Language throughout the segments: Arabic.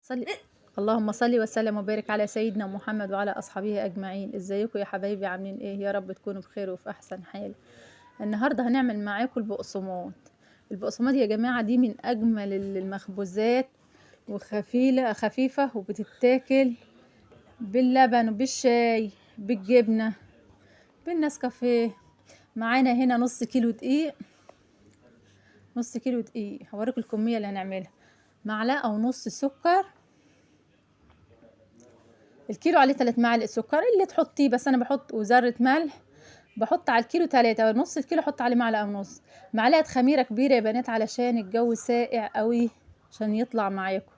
صلي اللهم صل وسلم وبارك على سيدنا محمد وعلى اصحابه اجمعين. ازيكم يا حبايبي؟ عاملين ايه؟ يا رب تكونوا بخير وفي احسن حال. النهارده هنعمل معاكم البقسماط. البقسماط يا جماعه دي من اجمل المخبوزات، وخفيله خفيفه وبتتاكل باللبن وبالشاي بالجبنه بالنسكافيه. معانا هنا نص كيلو دقيق. نص كيلو دقيق هوريكم الكميه اللي هنعملها. معلقه ونص سكر. الكيلو عليه 3 معالق سكر اللي تحطيه، بس انا بحط وذره ملح. بحط على الكيلو 3، نص الكيلو احط عليه معلقه ونص. معلقه خميره كبيره يا بنات علشان الجو ساقع قوي عشان يطلع معاكم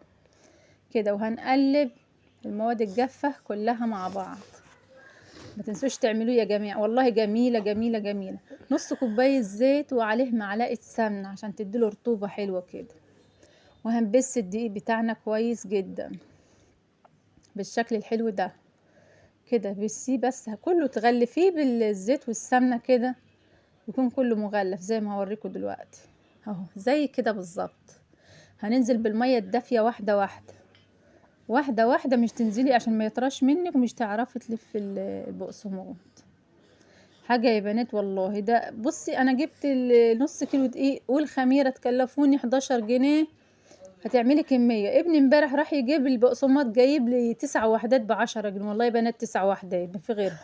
كده. وهنقلب المواد الجافه كلها مع بعض. ما تنسوش تعملوه يا جماعه، والله جميله جميله جميله. نص كوبايه زيت وعليه معلقه سمنه عشان تديله رطوبه حلوه كده. وهنبس الدقيق بتاعنا كويس جدا بالشكل الحلو ده كده. بس كله تغلفيه بالزيت والسمنه كده، يكون كله مغلف زي ما هوريكم دلوقتي اهو، زي كده بالظبط. هننزل بالميه الدافيه واحده واحده واحده واحده، مش تنزلي عشان ما يطرش منك ومش تعرفي تلفي البقسماط. حاجه يا بنات والله. ده بصي انا جبت نص كيلو دقيق والخميره تكلفوني 11 جنيه. هتعملي كميه. ابني امبارح راح يجيب البقسماط، جايب لي 9 وحدات ب10 جنيه. والله يا بنات 9 وحدات ما في غيرها.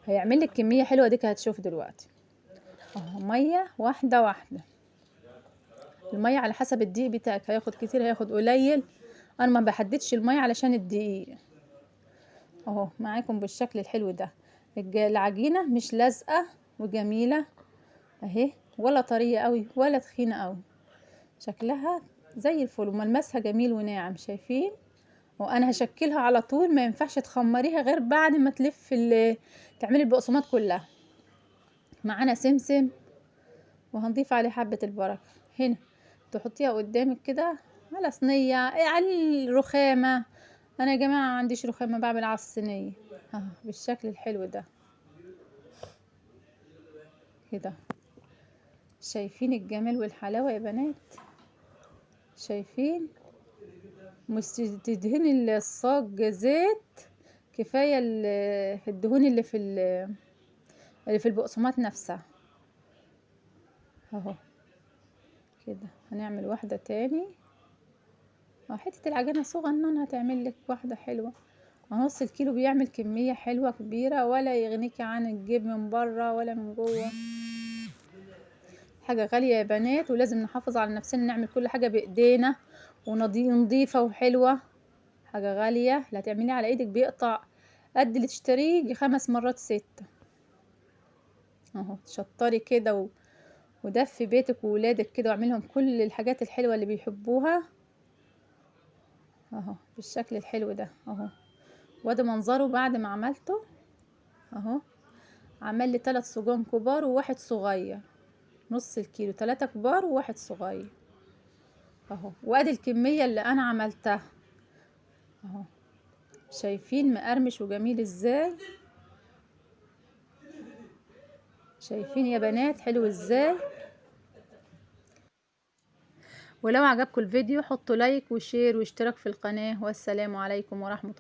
هيعمل لك كميه حلوه ديك، هتشوف دلوقتي اهو. ميه واحده واحده. الميه على حسب الدقيق بتاعك، هياخد كتير هياخد قليل. انا ما بحددش الميه علشان الدقيق اهو. معاكم بالشكل الحلو ده. العجينه مش لازقه وجميله اهي، ولا طريه قوي ولا تخينه قوي. شكلها زي الفل وملمسها جميل وناعم. شايفين؟ وانا هشكلها على طول، ما ينفعش تخمريها غير بعد ما تعملي البقسماط كلها. معانا سمسم وهنضيف عليه حبة البركة. هنا تحطيها قدامك كده على صينية على الرخامة. انا يا جماعة ما عنديش رخامة، بعمل على الصينية اهو بالشكل الحلو ده كده. شايفين الجمال والحلاوة يا بنات؟ شايفين؟ مش تدهني الصاج زيت، كفاية الدهون اللي في البقسماط نفسها اهو كده. هنعمل واحدة تاني اهو. حتة العجينة صغننة هتعمل لك واحدة حلوة. نص الكيلو بيعمل كمية حلوة كبيرة، ولا يغنيكي عن الجيب من بره ولا من جوه. حاجة غالية يا بنات، ولازم نحافظ على نفسنا، نعمل كل حاجة بايدينا ونضيفة وحلوة. حاجة غالية لا تعمليها على ايدك بيقطع قد اللي تشتريه 5 مرات 6 اهو. تشطري كده ودفي بيتك وولادك كده، واعملهم كل الحاجات الحلوة اللي بيحبوها اهو بالشكل الحلو ده اهو. وده منظره بعد ما عملته اهو. عمل لي 3 صجون كبار وواحد صغير. نص الكيلو 3 كبار وواحد صغير اهو. وادي الكمية اللي انا عملتها اهو. شايفين مقرمش وجميل ازاي؟ شايفين يا بنات حلو ازاي؟ ولو عجبكم الفيديو حطوا لايك وشير واشتراك في القناة. والسلام عليكم ورحمة الله.